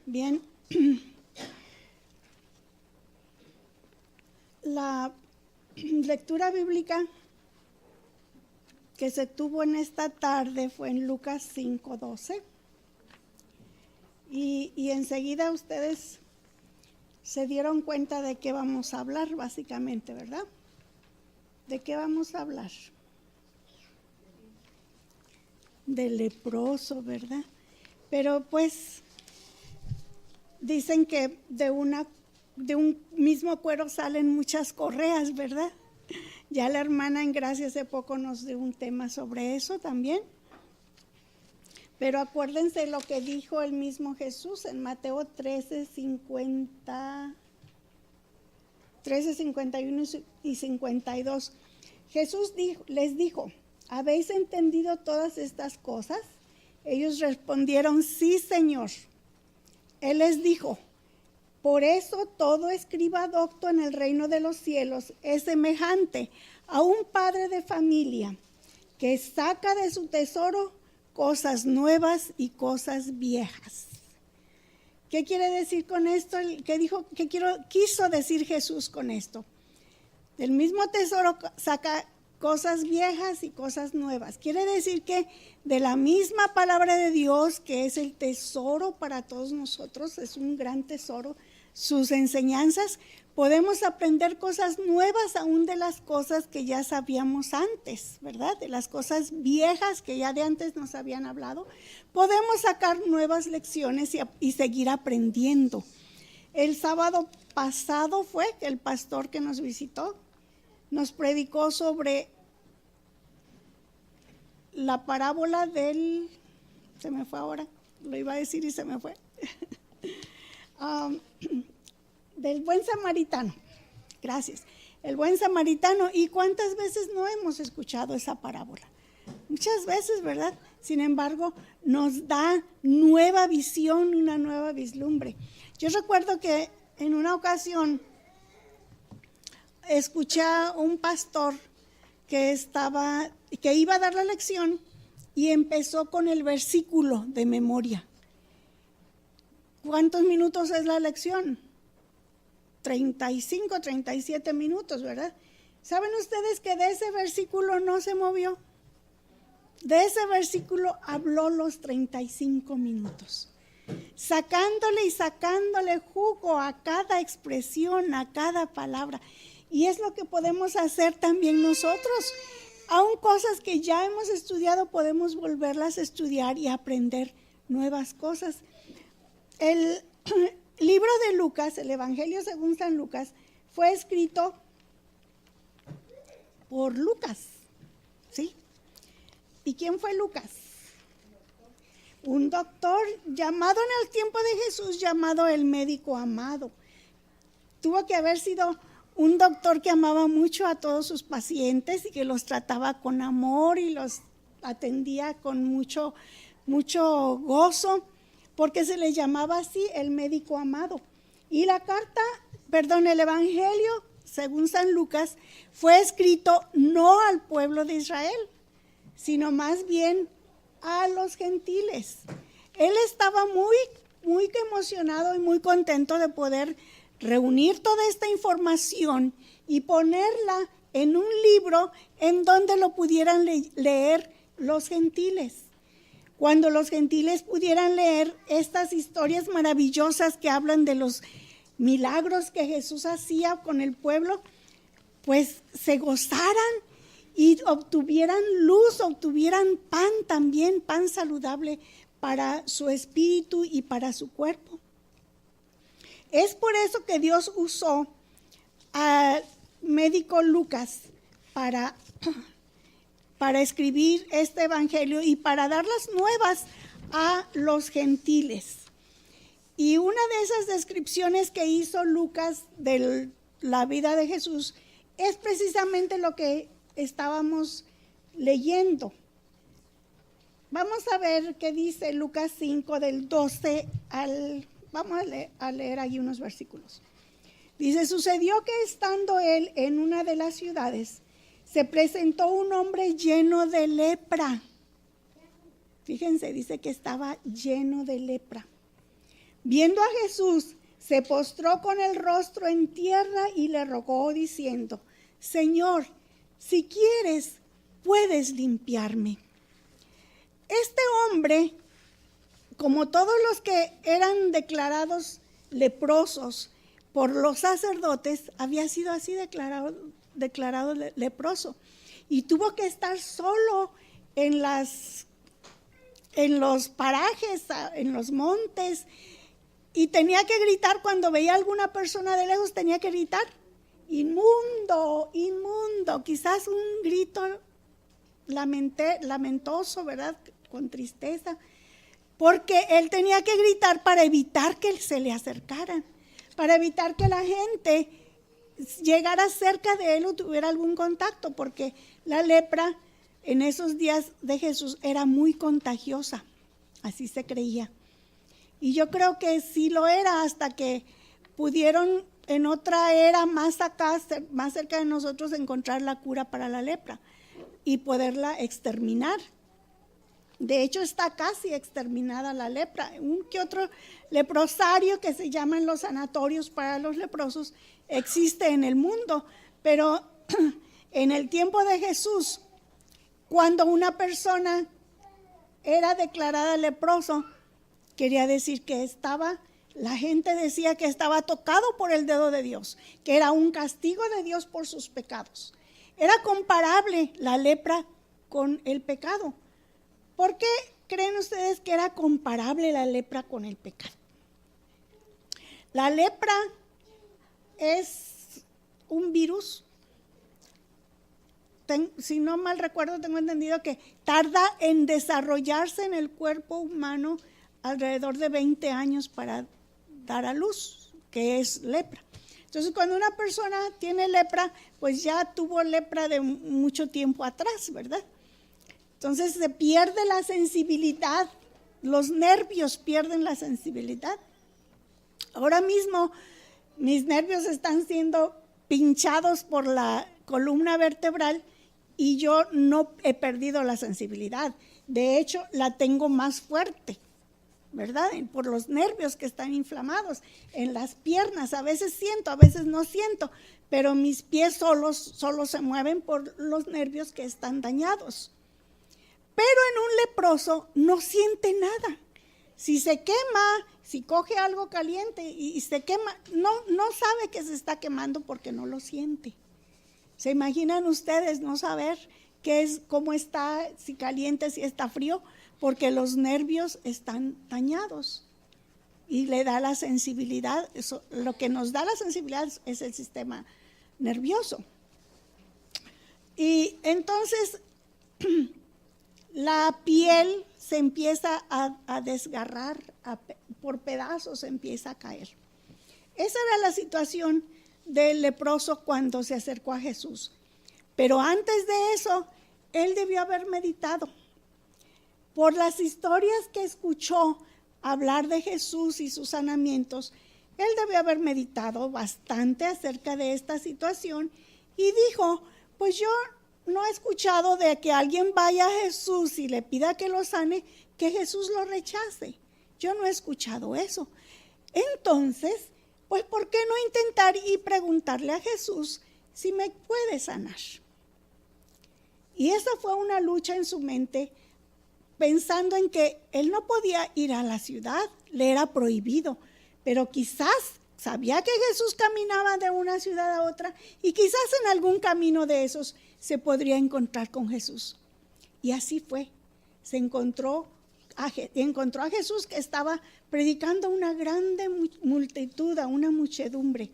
Bien, la lectura bíblica que se tuvo en esta tarde fue en Lucas 5:12 y enseguida ustedes se dieron cuenta de qué vamos a hablar básicamente, ¿verdad? ¿De qué vamos a hablar? Del leproso, ¿verdad? Pero pues dicen que de un mismo cuero salen muchas correas, ¿verdad? Ya la hermana en Gracia hace poco nos dio un tema sobre eso también. Pero acuérdense lo que dijo el mismo Jesús en Mateo 13:51 y 52. Jesús les dijo, ¿habéis entendido todas estas cosas? Ellos respondieron, sí, Señor. Él les dijo, por eso todo escriba docto en el reino de los cielos es semejante a un padre de familia que saca de su tesoro cosas nuevas y cosas viejas. ¿Qué quiere decir con esto? ¿Qué quiso decir Jesús con esto? Del mismo tesoro saca cosas viejas y cosas nuevas. Quiere decir que de la misma palabra de Dios, que es el tesoro para todos nosotros, es un gran tesoro, sus enseñanzas, podemos aprender cosas nuevas aún de las cosas que ya sabíamos antes, ¿verdad? De las cosas viejas que ya de antes nos habían hablado. Podemos sacar nuevas lecciones y seguir aprendiendo. El sábado pasado fue que el pastor que nos visitó nos predicó sobre la parábola se me fue ahora, lo iba a decir y se me fue, del buen samaritano. Gracias. El buen samaritano. ¿Y cuántas veces no hemos escuchado esa parábola? Muchas veces, ¿verdad? Sin embargo, nos da nueva visión, una nueva vislumbre. Yo recuerdo que en una ocasión escuché a un pastor que iba a dar la lección y empezó con el versículo de memoria. ¿Cuántos minutos es la lección? 35, 37 minutos, ¿verdad? ¿Saben ustedes que de ese versículo no se movió? De ese versículo habló los 35 minutos, sacándole jugo a cada expresión, a cada palabra. Y es lo que podemos hacer también nosotros. Aún cosas que ya hemos estudiado, podemos volverlas a estudiar y aprender nuevas cosas. El libro de Lucas, el Evangelio según San Lucas, fue escrito por Lucas, ¿sí? ¿Y quién fue Lucas? Un doctor llamado en el tiempo de Jesús, llamado el médico amado. Tuvo que haber sido un doctor que amaba mucho a todos sus pacientes y que los trataba con amor y los atendía con mucho gozo, porque se le llamaba así el médico amado. Y el Evangelio, según San Lucas, fue escrito no al pueblo de Israel, sino más bien a los gentiles. Él estaba muy emocionado y muy contento de poder reunir toda esta información y ponerla en un libro en donde lo pudieran leer los gentiles. Cuando los gentiles pudieran leer estas historias maravillosas que hablan de los milagros que Jesús hacía con el pueblo, pues se gozaran y obtuvieran luz, obtuvieran pan también, pan saludable para su espíritu y para su cuerpo. Es por eso que Dios usó al médico Lucas para escribir este evangelio y para dar las nuevas a los gentiles. Y una de esas descripciones que hizo Lucas de la vida de Jesús es precisamente lo que estábamos leyendo. Vamos a ver qué dice Lucas 5 del 12 al... Vamos a leer ahí unos versículos. Dice, sucedió que estando él en una de las ciudades, se presentó un hombre lleno de lepra. Fíjense, dice que estaba lleno de lepra. Viendo a Jesús, se postró con el rostro en tierra y le rogó diciendo: Señor, si quieres, puedes limpiarme. Este hombre, como todos los que eran declarados leprosos por los sacerdotes, había sido así declarado leproso, y tuvo que estar solo en los parajes, en los montes, y tenía que gritar cuando veía a alguna persona de lejos, tenía que gritar: inmundo, inmundo. Quizás un grito lamentoso, ¿verdad? Con tristeza, porque él tenía que gritar para evitar que se le acercaran, para evitar que la gente llegara cerca de él o tuviera algún contacto, porque la lepra en esos días de Jesús era muy contagiosa, así se creía. Y yo creo que sí lo era, hasta que pudieron en otra era más acá, más cerca de nosotros, encontrar la cura para la lepra y poderla exterminar. De hecho, está casi exterminada la lepra. Un que otro leprosario, que se llaman los sanatorios para los leprosos, existe en el mundo, pero en el tiempo de Jesús, cuando una persona era declarada leproso, quería decir que la gente decía que estaba tocado por el dedo de Dios, que era un castigo de Dios por sus pecados. Era comparable la lepra con el pecado. ¿Por qué creen ustedes que era comparable la lepra con el pecado? La lepra es un virus. Si no mal recuerdo, tengo entendido que tarda en desarrollarse en el cuerpo humano alrededor de 20 años para dar a luz, que es lepra. Entonces, cuando una persona tiene lepra, pues ya tuvo lepra de mucho tiempo atrás, ¿verdad? Entonces se pierde la sensibilidad, los nervios pierden la sensibilidad. Ahora mismo mis nervios están siendo pinchados por la columna vertebral y yo no he perdido la sensibilidad. De hecho, la tengo más fuerte, ¿verdad? Por los nervios que están inflamados en las piernas. A veces siento, a veces no siento, pero mis pies solo se mueven por los nervios que están dañados. Pero en un leproso no siente nada. Si se quema, si coge algo caliente y se quema, no sabe que se está quemando porque no lo siente. ¿Se imaginan ustedes no saber cómo está, si caliente, si está frío? Porque los nervios están dañados y le da la sensibilidad. Lo que nos da la sensibilidad es el sistema nervioso. Y entonces la piel se empieza a desgarrar, por pedazos empieza a caer. Esa era la situación del leproso cuando se acercó a Jesús. Pero antes de eso, él debió haber meditado. Por las historias que escuchó hablar de Jesús y sus sanamientos, él debió haber meditado bastante acerca de esta situación y dijo: pues yo no he escuchado de que alguien vaya a Jesús y le pida que lo sane, que Jesús lo rechace. Yo no he escuchado eso. Entonces, pues ¿por qué no intentar y preguntarle a Jesús si me puede sanar? Y esa fue una lucha en su mente, pensando en que él no podía ir a la ciudad, le era prohibido, pero quizás sabía que Jesús caminaba de una ciudad a otra y quizás en algún camino de esos se podría encontrar con Jesús. Y así fue. Encontró a Jesús, que estaba predicando a una grande multitud, a una muchedumbre.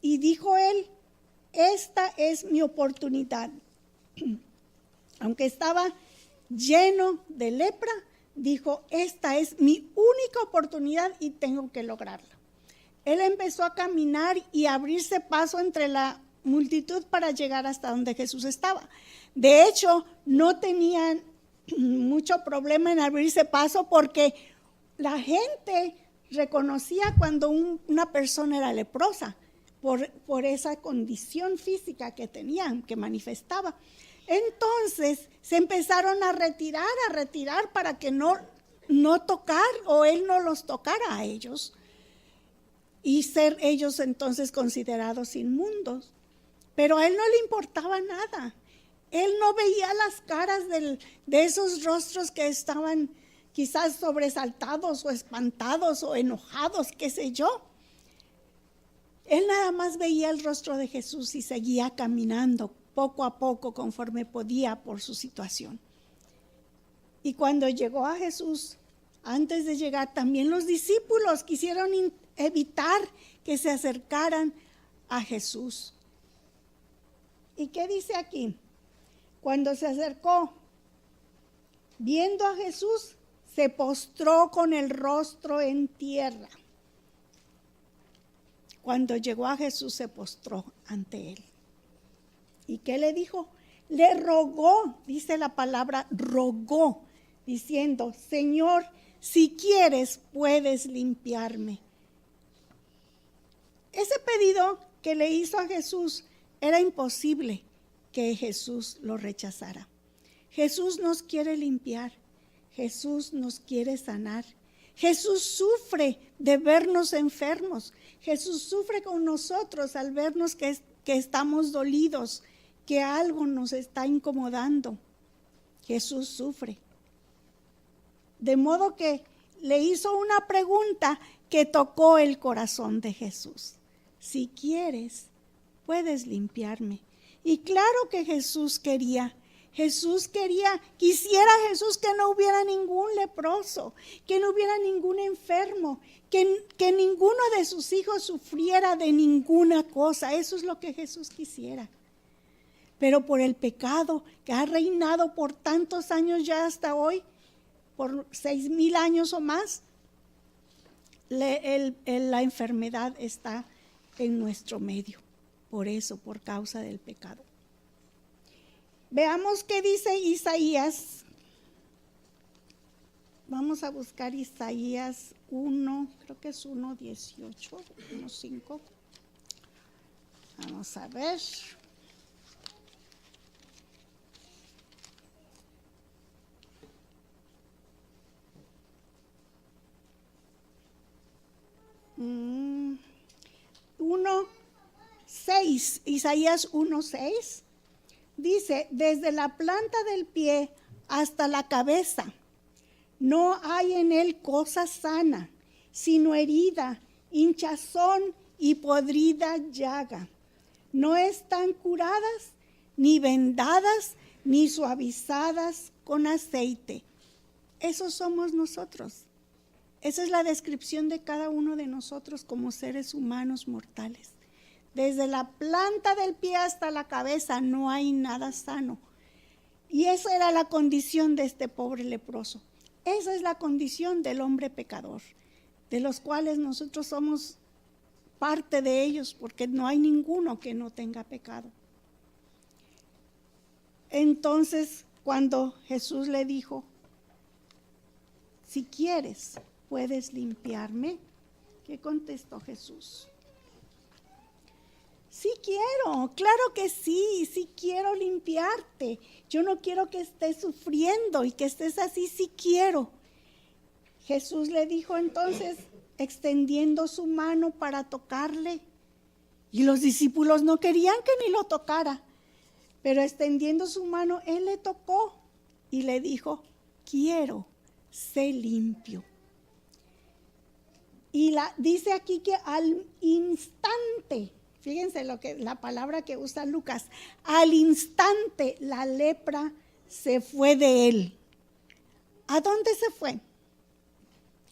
Y dijo él: esta es mi oportunidad. Aunque estaba lleno de lepra, dijo: esta es mi única oportunidad y tengo que lograrla. Él empezó a caminar y a abrirse paso entre la multitud para llegar hasta donde Jesús estaba. De hecho, no tenían mucho problema en abrirse paso, porque la gente reconocía cuando una persona era leprosa por esa condición física que tenían, que manifestaba. Entonces se empezaron a retirar para que no no tocar, o él no los tocara a ellos, y ser ellos entonces considerados inmundos. Pero a él no le importaba nada. Él no veía las caras de esos rostros que estaban quizás sobresaltados o espantados o enojados, qué sé yo. Él nada más veía el rostro de Jesús y seguía caminando poco a poco conforme podía por su situación. Y cuando llegó a Jesús, antes de llegar, también los discípulos quisieron evitar que se acercaran a Jesús. ¿Y qué dice aquí? Cuando se acercó, viendo a Jesús, se postró con el rostro en tierra. Cuando llegó a Jesús, se postró ante él. ¿Y qué le dijo? Le rogó, dice la palabra rogó, diciendo: Señor, si quieres, puedes limpiarme. Ese pedido que le hizo a Jesús era imposible que Jesús lo rechazara. Jesús nos quiere limpiar, Jesús nos quiere sanar. Jesús sufre de vernos enfermos, Jesús sufre con nosotros al vernos que estamos dolidos, que algo nos está incomodando. Jesús sufre. De modo que le hizo una pregunta que tocó el corazón de Jesús. Si quieres, puedes limpiarme. Y claro que Jesús quisiera Jesús que no hubiera ningún leproso, que no hubiera ningún enfermo, que ninguno de sus hijos sufriera de ninguna cosa. Eso es lo que Jesús quisiera. Pero por el pecado que ha reinado por tantos años ya hasta hoy, por 6,000 años o más, la enfermedad está en nuestro medio. Por eso, por causa del pecado. Veamos qué dice Isaías. Vamos a buscar Isaías 1, creo que es 1:18, 1:5. Vamos a ver. Isaías 1:6 dice: desde la planta del pie hasta la cabeza no hay en él cosa sana, sino herida, hinchazón y podrida llaga. No están curadas, ni vendadas, ni suavizadas con aceite. Esos somos nosotros. Esa es la descripción de cada uno de nosotros como seres humanos mortales. Desde la planta del pie hasta la cabeza no hay nada sano. Y esa era la condición de este pobre leproso. Esa es la condición del hombre pecador, de los cuales nosotros somos parte de ellos, porque no hay ninguno que no tenga pecado. Entonces, cuando Jesús le dijo: si quieres, puedes limpiarme, ¿qué contestó Jesús? Sí quiero, claro que sí quiero limpiarte. Yo no quiero que estés sufriendo y que estés así, sí quiero. Jesús le dijo entonces, extendiendo su mano para tocarle, y los discípulos no querían que ni lo tocara, pero extendiendo su mano, él le tocó y le dijo: quiero, sé limpio. Y dice aquí que al instante, fíjense la palabra que usa Lucas, al instante la lepra se fue de él. ¿A dónde se fue?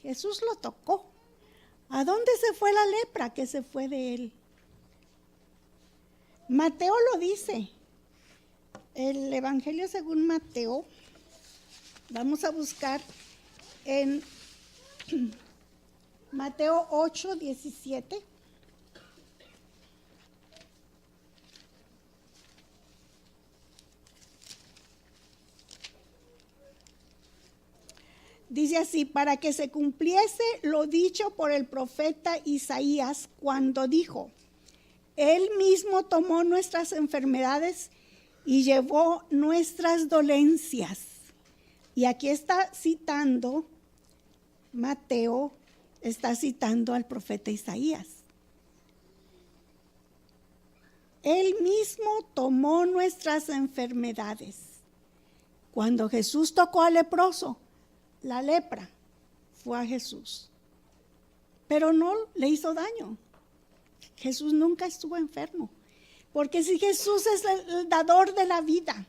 Jesús lo tocó. ¿A dónde se fue la lepra que se fue de él? Mateo lo dice. El Evangelio según Mateo, vamos a buscar en Mateo 8:17. Dice así: para que se cumpliese lo dicho por el profeta Isaías cuando dijo: Él mismo tomó nuestras enfermedades y llevó nuestras dolencias. Y aquí está citando Mateo está citando al profeta Isaías. Él mismo tomó nuestras enfermedades. Cuando Jesús tocó al leproso, la lepra fue a Jesús, pero no le hizo daño. Jesús nunca estuvo enfermo, porque si Jesús es el dador de la vida,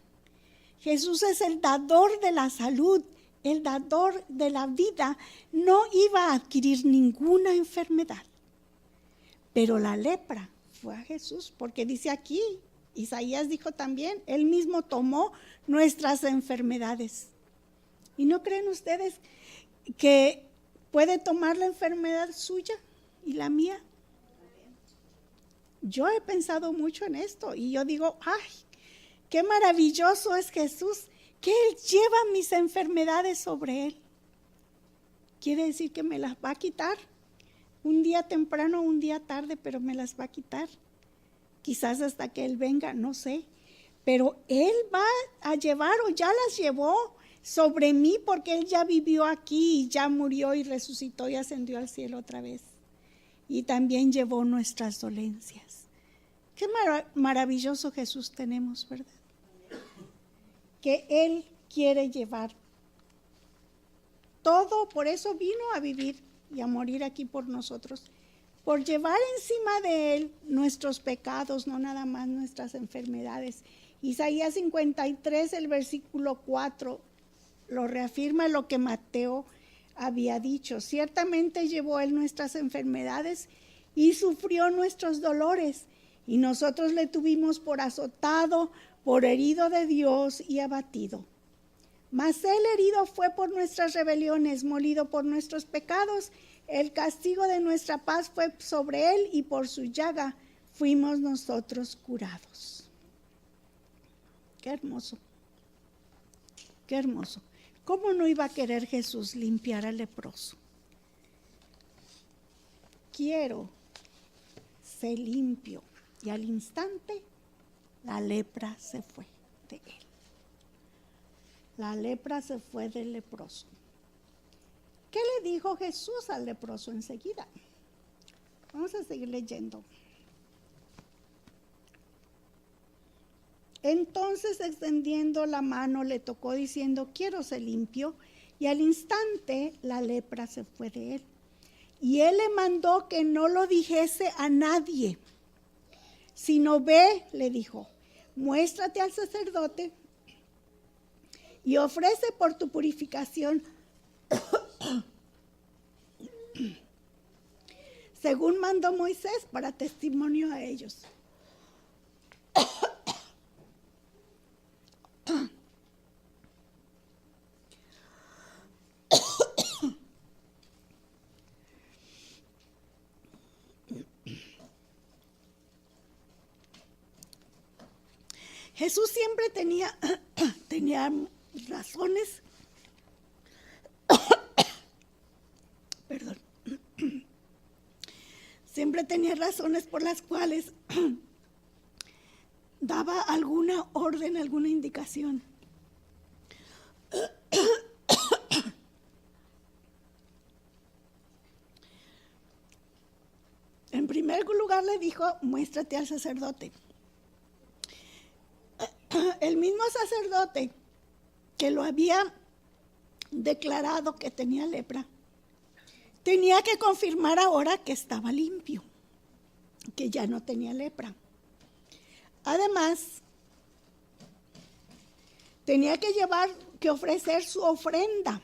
Jesús es el dador de la salud, el dador de la vida, no iba a adquirir ninguna enfermedad. Pero la lepra fue a Jesús, porque dice aquí, Isaías dijo también, Él mismo tomó nuestras enfermedades. ¿Y no creen ustedes que puede tomar la enfermedad suya y la mía? Yo he pensado mucho en esto y yo digo, ¡ay, qué maravilloso es Jesús! Que Él lleva mis enfermedades sobre Él. Quiere decir que me las va a quitar. Un día temprano, un día tarde, pero me las va a quitar. Quizás hasta que Él venga, no sé. Pero Él va a llevar o ya las llevó sobre mí porque Él ya vivió aquí y ya murió y resucitó y ascendió al cielo otra vez. Y también llevó nuestras dolencias. Qué maravilloso Jesús tenemos, ¿verdad? Que Él quiere llevar todo, por eso vino a vivir y a morir aquí por nosotros, por llevar encima de Él nuestros pecados, no nada más nuestras enfermedades. Isaías 53, el versículo 4, lo reafirma lo que Mateo había dicho. Ciertamente llevó Él nuestras enfermedades y sufrió nuestros dolores, y nosotros le tuvimos por azotado, por herido de Dios y abatido. Mas Él herido fue por nuestras rebeliones, molido por nuestros pecados. El castigo de nuestra paz fue sobre Él, y por su llaga fuimos nosotros curados. Qué hermoso, qué hermoso. ¿Cómo no iba a querer Jesús limpiar al leproso? Quiero ser limpio. Y al instante la lepra se fue de él. La lepra se fue del leproso. ¿Qué le dijo Jesús al leproso enseguida? Vamos a seguir leyendo. Entonces, extendiendo la mano, le tocó diciendo, quiero ser limpio. Y al instante la lepra se fue de él. Y él le mandó que no lo dijese a nadie, sino ve, le dijo, muéstrate al sacerdote y ofrece por tu purificación, según mandó Moisés, para testimonio a ellos. Jesús siempre tenía razones, perdón, siempre tenía razones por las cuales daba alguna orden, alguna indicación. En primer lugar le dijo, muéstrate al sacerdote. El mismo sacerdote que lo había declarado que tenía lepra, tenía que confirmar ahora que estaba limpio, que ya no tenía lepra. Además, tenía que ofrecer su ofrenda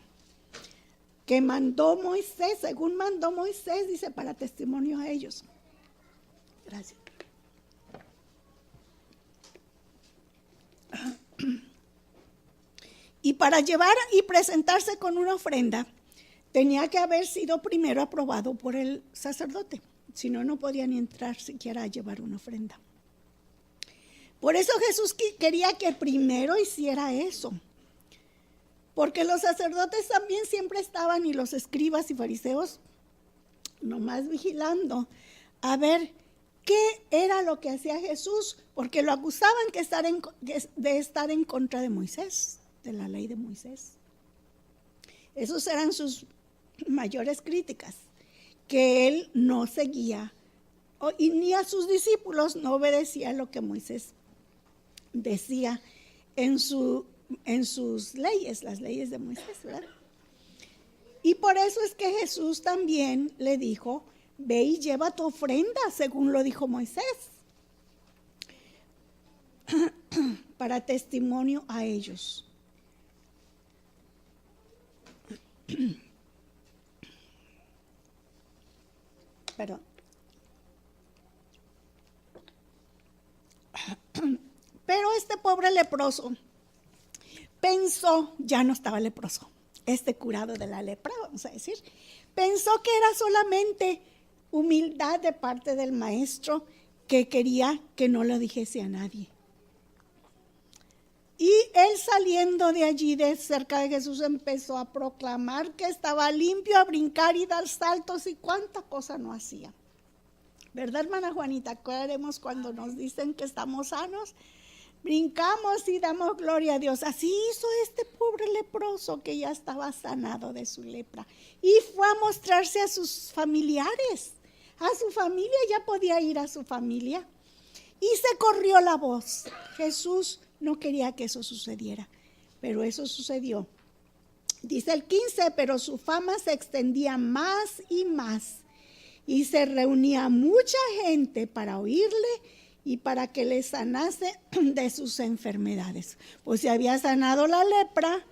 que mandó Moisés, según mandó Moisés, dice, para testimonio a ellos. Gracias. Y para llevar y presentarse con una ofrenda, tenía que haber sido primero aprobado por el sacerdote. Si no, no podía ni entrar siquiera a llevar una ofrenda. Por eso Jesús quería que primero hiciera eso. Porque los sacerdotes también siempre estaban, y los escribas y fariseos, nomás vigilando a ver qué era lo que hacía Jesús, porque lo acusaban de estar en contra de Moisés, de la ley de Moisés. Esos eran sus mayores críticas, que él no seguía y ni a sus discípulos no obedecía lo que Moisés decía en sus leyes, las leyes de Moisés, ¿verdad? Y por eso es que Jesús también le dijo, ve y lleva tu ofrenda, según lo dijo Moisés, para testimonio a ellos. Perdón. Pero este pobre leproso pensó, ya no estaba leproso, este curado de la lepra, vamos a decir, pensó que era solamente humildad de parte del maestro que quería que no lo dijese a nadie. Y él, saliendo de allí, de cerca de Jesús, empezó a proclamar que estaba limpio, a brincar y dar saltos y cuánta cosa no hacía. ¿Verdad, hermana Juanita? ¿Qué haremos cuando nos dicen que estamos sanos? Brincamos y damos gloria a Dios. Así hizo este pobre leproso que ya estaba sanado de su lepra. Y fue a mostrarse a sus familiares. A su familia, ya podía ir a su familia. Y se corrió la voz. Jesús no quería que eso sucediera, pero eso sucedió. Dice el 15, pero su fama se extendía más y más. Y se reunía mucha gente para oírle y para que le sanase de sus enfermedades. Pues si había sanado la lepra,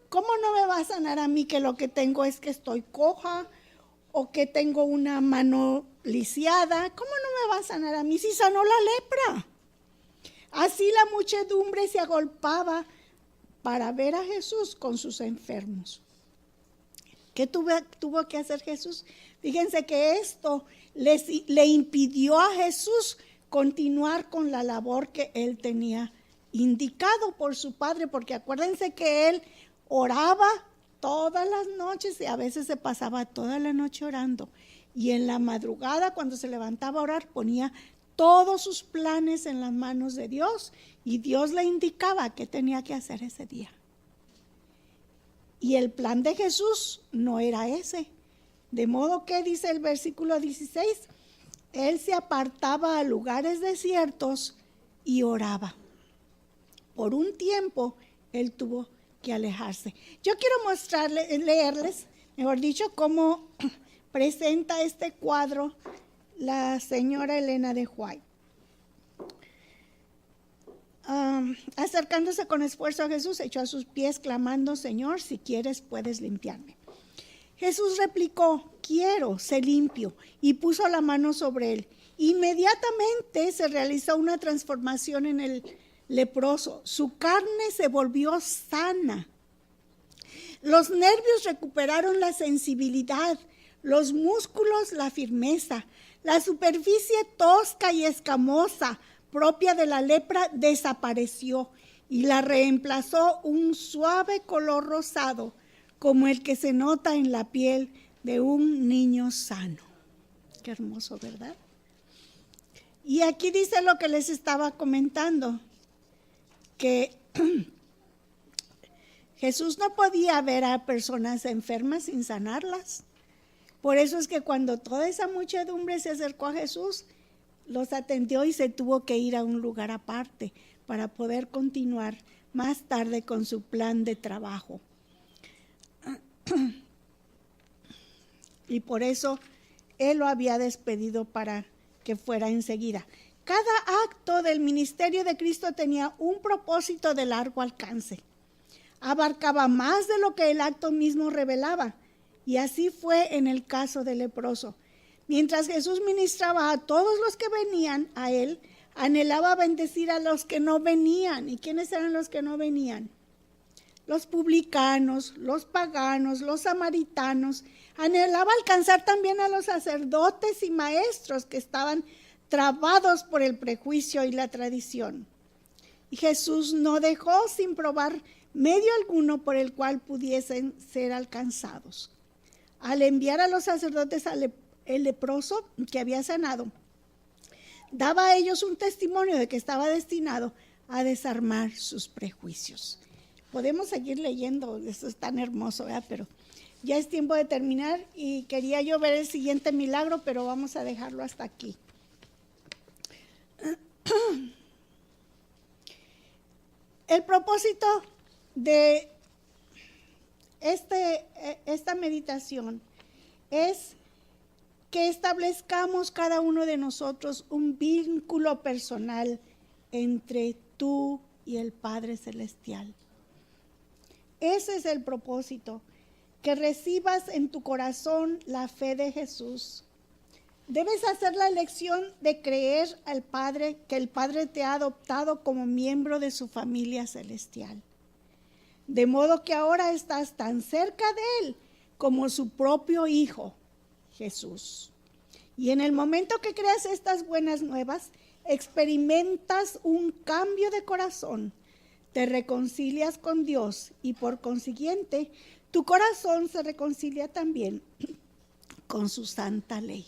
¿cómo no me va a sanar a mí que lo que tengo es que estoy coja o que tengo una mano lisiada? ¿Cómo no me va a sanar a mí si sanó la lepra? Así la muchedumbre se agolpaba para ver a Jesús con sus enfermos. ¿Qué tuvo que hacer Jesús? Fíjense que esto le impidió a Jesús continuar con la labor que él tenía indicado por su Padre, porque acuérdense que él oraba todas las noches y a veces se pasaba toda la noche orando. Y en la madrugada, cuando se levantaba a orar, ponía todos sus planes en las manos de Dios y Dios le indicaba qué tenía que hacer ese día. Y el plan de Jesús no era ese. De modo que dice el versículo 16, él se apartaba a lugares desiertos y oraba. Por un tiempo él tuvo que alejarse. Yo quiero leerles, mejor dicho, cómo presenta este cuadro la señora Elena de White. Acercándose con esfuerzo a Jesús, echó a sus pies clamando, Señor, si quieres puedes limpiarme. Jesús replicó, quiero, sé limpio, y puso la mano sobre él. Inmediatamente se realizó una transformación en el leproso. Su carne se volvió sana. Los nervios recuperaron la sensibilidad, los músculos la firmeza. La superficie tosca y escamosa propia de la lepra desapareció y la reemplazó un suave color rosado como el que se nota en la piel de un niño sano. Qué hermoso, ¿verdad? Y aquí dice lo que les estaba comentando, que Jesús no podía ver a personas enfermas sin sanarlas. Por eso es que cuando toda esa muchedumbre se acercó a Jesús, los atendió y se tuvo que ir a un lugar aparte para poder continuar más tarde con su plan de trabajo. Y por eso él lo había despedido para que fuera enseguida. Cada acto del ministerio de Cristo tenía un propósito de largo alcance. Abarcaba más de lo que el acto mismo revelaba. Y así fue en el caso del leproso. Mientras Jesús ministraba a todos los que venían a él, anhelaba bendecir a los que no venían. ¿Y quiénes eran los que no venían? Los publicanos, los paganos, los samaritanos. Anhelaba alcanzar también a los sacerdotes y maestros que estaban trabados por el prejuicio y la tradición. Y Jesús no dejó sin probar medio alguno por el cual pudiesen ser alcanzados. Al enviar a los sacerdotes el leproso que había sanado, daba a ellos un testimonio de que estaba destinado a desarmar sus prejuicios. Podemos seguir leyendo, esto es tan hermoso, ¿verdad? Pero Ya es tiempo de terminar y quería yo ver el siguiente milagro, pero vamos a dejarlo hasta aquí. El propósito de esta meditación es que establezcamos cada uno de nosotros un vínculo personal entre tú y el Padre Celestial. Ese es el propósito, que recibas en tu corazón la fe de Jesús. Debes hacer la elección de creer al Padre, que el Padre te ha adoptado como miembro de su familia celestial. De modo que ahora estás tan cerca de Él como su propio Hijo, Jesús. Y en el momento que creas estas buenas nuevas, experimentas un cambio de corazón, te reconcilias con Dios y por consiguiente tu corazón se reconcilia también con su santa ley.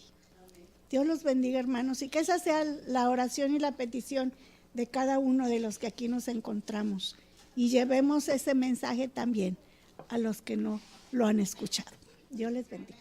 Dios los bendiga, hermanos, y que esa sea la oración y la petición de cada uno de los que aquí nos encontramos. Y llevemos ese mensaje también a los que no lo han escuchado. Dios les bendiga.